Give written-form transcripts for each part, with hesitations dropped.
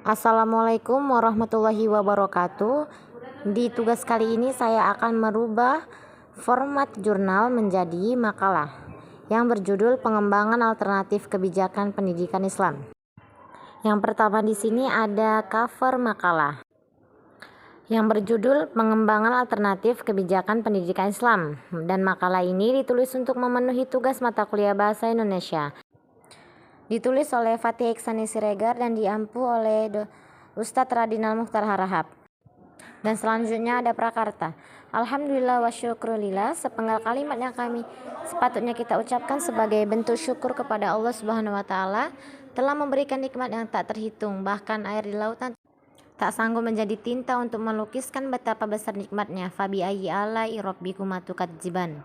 Assalamualaikum warahmatullahi wabarakatuh. Di tugas kali ini saya akan merubah format jurnal menjadi makalah yang berjudul Pengembangan Alternatif Kebijakan Pendidikan Islam. Yang pertama di sini ada cover makalah yang berjudul Pengembangan Alternatif Kebijakan Pendidikan Islam, dan makalah ini ditulis untuk memenuhi tugas mata kuliah Bahasa Indonesia. Ditulis oleh Fatih Iksani Siregar dan diampu oleh Ustadz Radinal Mukhtar Harahap. Dan selanjutnya ada prakarta. Alhamdulillah wa syukrulillah, sepenggal kalimat yang sepatutnya kita ucapkan sebagai bentuk syukur kepada Allah Subhanahu wa taala telah memberikan nikmat yang tak terhitung, bahkan air di lautan tak sanggup menjadi tinta untuk melukiskan betapa besar nikmatnya. Fabi ayyi alai rabbikuma tukadziban.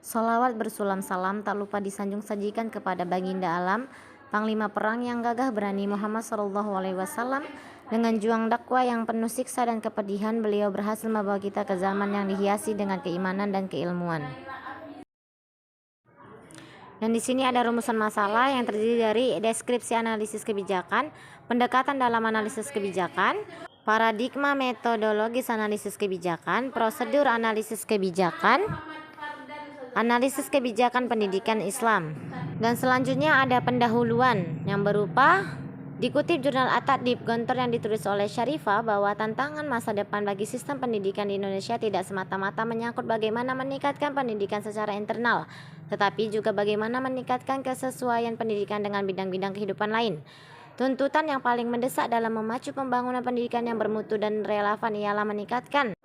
Sholawat bersulam salam tak lupa disanjung sajikan kepada baginda alam, panglima perang yang gagah berani Muhammad SAW. Dengan juang dakwah yang penuh siksa dan kepedihan, beliau berhasil membawa kita ke zaman yang dihiasi dengan keimanan dan keilmuan. Dan di sini ada rumusan masalah yang terdiri dari deskripsi analisis kebijakan, pendekatan dalam analisis kebijakan, paradigma metodologis analisis kebijakan, prosedur analisis kebijakan, analisis kebijakan pendidikan Islam. Dan selanjutnya ada pendahuluan yang berupa dikutip jurnal At-Ta'dib Gontor yang ditulis oleh Syarifah bahwa tantangan masa depan bagi sistem pendidikan di Indonesia tidak semata-mata menyangkut bagaimana meningkatkan pendidikan secara internal, tetapi juga bagaimana meningkatkan kesesuaian pendidikan dengan bidang-bidang kehidupan lain. Tuntutan yang paling mendesak dalam memacu pembangunan pendidikan yang bermutu dan relevan ialah meningkatkan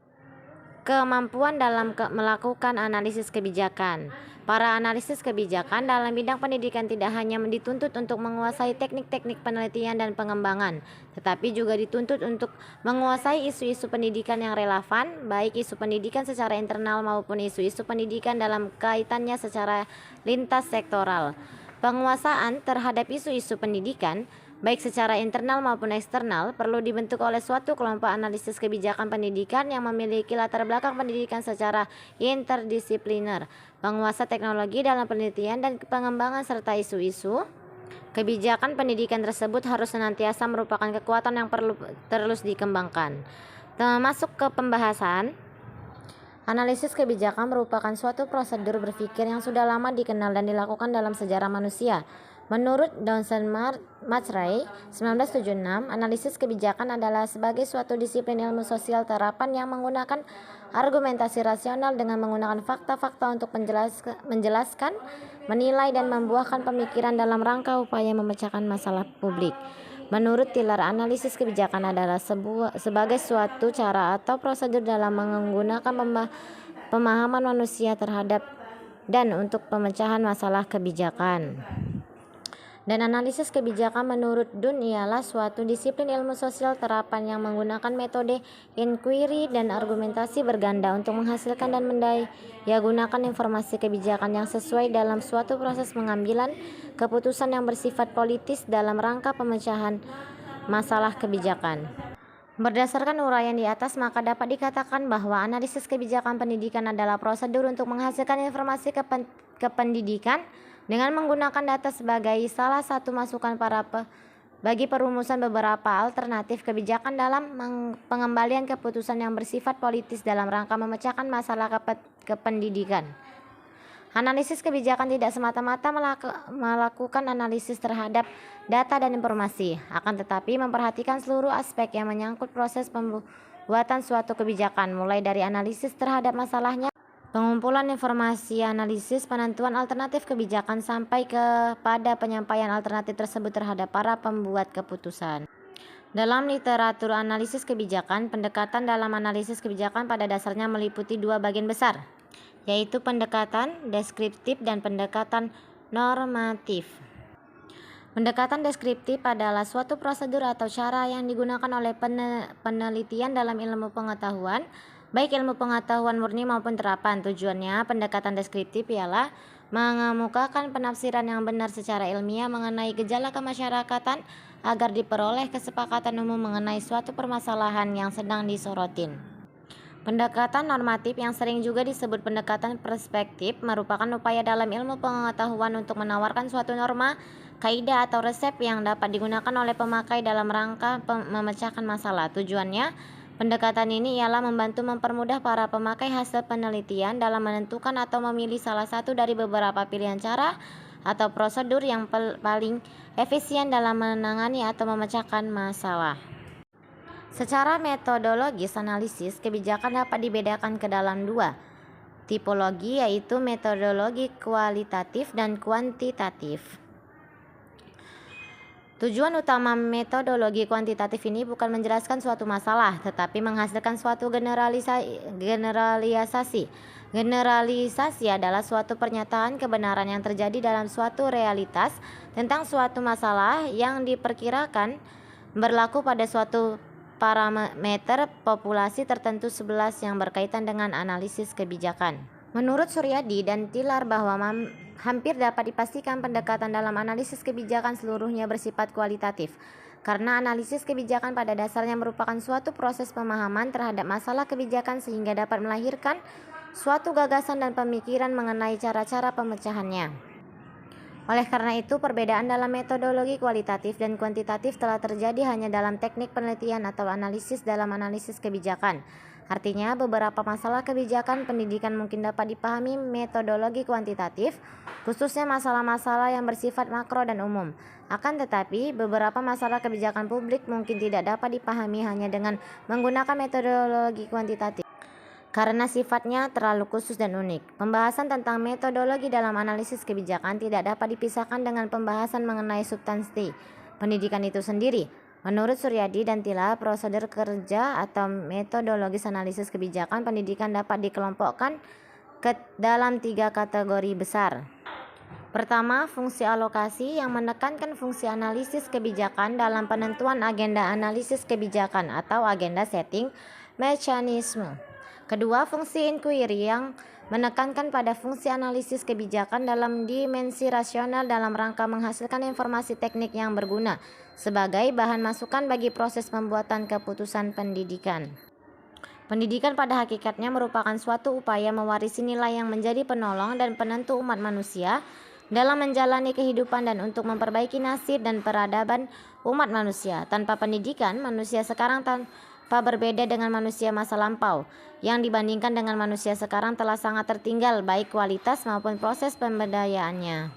kemampuan dalam melakukan analisis kebijakan. Para analisis kebijakan dalam bidang pendidikan tidak hanya dituntut untuk menguasai teknik-teknik penelitian dan pengembangan, tetapi juga dituntut untuk menguasai isu-isu pendidikan yang relevan, baik isu pendidikan secara internal maupun isu-isu pendidikan dalam kaitannya secara lintas sektoral. Penguasaan terhadap isu-isu pendidikan baik secara internal maupun eksternal perlu dibentuk oleh suatu kelompok analisis kebijakan pendidikan yang memiliki latar belakang pendidikan secara interdisipliner, penguasa teknologi dalam penelitian dan pengembangan serta isu-isu kebijakan pendidikan tersebut harus senantiasa merupakan kekuatan yang perlu terus dikembangkan. Masuk ke pembahasan. Analisis kebijakan merupakan suatu prosedur berpikir yang sudah lama dikenal dan dilakukan dalam sejarah manusia. Menurut Dawson Matsray 1976, analisis kebijakan adalah sebagai suatu disiplin ilmu sosial terapan yang menggunakan argumentasi rasional dengan menggunakan fakta-fakta untuk menjelaskan, menilai dan membuahkan pemikiran dalam rangka upaya memecahkan masalah publik. Menurut Tiller, analisis kebijakan adalah sebagai suatu cara atau prosedur dalam menggunakan pemahaman manusia terhadap dan untuk pemecahan masalah kebijakan. Dan analisis kebijakan menurut Dunn ialah suatu disiplin ilmu sosial terapan yang menggunakan metode inquiry dan argumentasi berganda untuk menghasilkan dan mendayagunakan informasi kebijakan yang sesuai dalam suatu proses pengambilan keputusan yang bersifat politis dalam rangka pemecahan masalah kebijakan. Berdasarkan uraian di atas, maka dapat dikatakan bahwa analisis kebijakan pendidikan adalah prosedur untuk menghasilkan informasi kependidikan dengan menggunakan data sebagai salah satu masukan bagi perumusan beberapa alternatif kebijakan dalam pengembalian keputusan yang bersifat politis dalam rangka memecahkan masalah kependidikan. Analisis kebijakan tidak semata-mata melakukan analisis terhadap data dan informasi, akan tetapi memperhatikan seluruh aspek yang menyangkut proses pembuatan suatu kebijakan, mulai dari analisis terhadap masalahnya, pengumpulan informasi, analisis, penentuan alternatif kebijakan, sampai kepada penyampaian alternatif tersebut terhadap para pembuat keputusan. Dalam literatur analisis kebijakan, pendekatan dalam analisis kebijakan pada dasarnya meliputi dua bagian besar, yaitu pendekatan deskriptif dan pendekatan normatif. Pendekatan deskriptif adalah suatu prosedur atau cara yang digunakan oleh penelitian dalam ilmu pengetahuan, baik ilmu pengetahuan murni maupun terapan. Tujuannya pendekatan deskriptif ialah mengemukakan penafsiran yang benar secara ilmiah mengenai gejala kemasyarakatan agar diperoleh kesepakatan umum mengenai suatu permasalahan yang sedang disorotin. Pendekatan normatif yang sering juga disebut pendekatan perspektif merupakan upaya dalam ilmu pengetahuan untuk menawarkan suatu norma kaidah atau resep yang dapat digunakan oleh pemakai dalam rangka memecahkan masalah. Tujuannya, pendekatan ini ialah membantu mempermudah para pemakai hasil penelitian dalam menentukan atau memilih salah satu dari beberapa pilihan cara atau prosedur yang paling efisien dalam menangani atau memecahkan masalah. Secara metodologis, analisis kebijakan dapat dibedakan ke dalam dua tipologi, yaitu metodologi kualitatif dan kuantitatif. Tujuan utama metodologi kuantitatif ini bukan menjelaskan suatu masalah, tetapi menghasilkan suatu generalisasi. Generalisasi adalah suatu pernyataan kebenaran yang terjadi dalam suatu realitas tentang suatu masalah yang diperkirakan berlaku pada suatu parameter populasi tertentu 11 yang berkaitan dengan analisis kebijakan. Menurut Suryadi dan Tilar bahwa hampir dapat dipastikan pendekatan dalam analisis kebijakan seluruhnya bersifat kualitatif, karena analisis kebijakan pada dasarnya merupakan suatu proses pemahaman terhadap masalah kebijakan sehingga dapat melahirkan suatu gagasan dan pemikiran mengenai cara-cara pemecahannya. Oleh karena itu, perbedaan dalam metodologi kualitatif dan kuantitatif telah terjadi hanya dalam teknik penelitian atau analisis dalam analisis kebijakan. Artinya, beberapa masalah kebijakan pendidikan mungkin dapat dipahami metodologi kuantitatif, khususnya masalah-masalah yang bersifat makro dan umum. Akan tetapi, beberapa masalah kebijakan publik mungkin tidak dapat dipahami hanya dengan menggunakan metodologi kuantitatif, karena sifatnya terlalu khusus dan unik. Pembahasan tentang metodologi dalam analisis kebijakan tidak dapat dipisahkan dengan pembahasan mengenai substansi pendidikan itu sendiri. Menurut Suryadi dan Tila, prosedur kerja atau metodologis analisis kebijakan pendidikan dapat dikelompokkan ke dalam 3 kategori besar. Pertama, fungsi alokasi yang menekankan fungsi analisis kebijakan dalam penentuan agenda analisis kebijakan atau agenda setting mechanism. Kedua, fungsi inquiry yang menekankan pada fungsi analisis kebijakan dalam dimensi rasional dalam rangka menghasilkan informasi teknik yang berguna sebagai bahan masukan bagi proses pembuatan keputusan pendidikan. Pendidikan pada hakikatnya merupakan suatu upaya mewarisi nilai yang menjadi penolong dan penentu umat manusia dalam menjalani kehidupan dan untuk memperbaiki nasib dan peradaban umat manusia. Tanpa pendidikan, manusia sekarang tanpa berbeda dengan manusia masa lampau, yang dibandingkan dengan manusia sekarang telah sangat tertinggal baik kualitas maupun proses pemberdayaannya.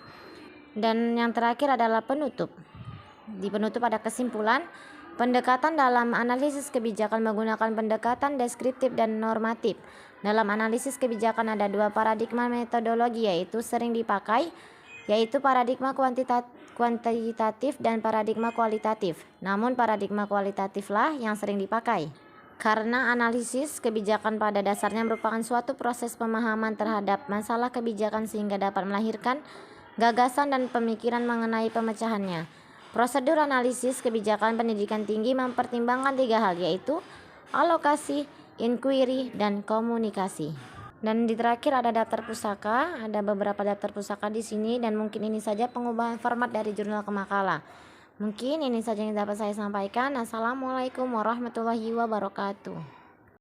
Dan yang terakhir adalah penutup. Di penutup ada kesimpulan, pendekatan dalam analisis kebijakan menggunakan pendekatan deskriptif dan normatif. Dalam analisis kebijakan ada 2 paradigma metodologi yaitu paradigma kuantitatif dan paradigma kualitatif. Namun paradigma kualitatiflah yang sering dipakai, karena analisis kebijakan pada dasarnya merupakan suatu proses pemahaman terhadap masalah kebijakan sehingga dapat melahirkan gagasan dan pemikiran mengenai pemecahannya. Prosedur analisis kebijakan pendidikan tinggi mempertimbangkan 3 hal, yaitu alokasi, inquiry, dan komunikasi. Dan di terakhir ada daftar pusaka, ada beberapa daftar pusaka di sini, dan mungkin ini saja pengubahan format dari jurnal ke makalah. Mungkin ini saja yang dapat saya sampaikan. Assalamualaikum warahmatullahi wabarakatuh.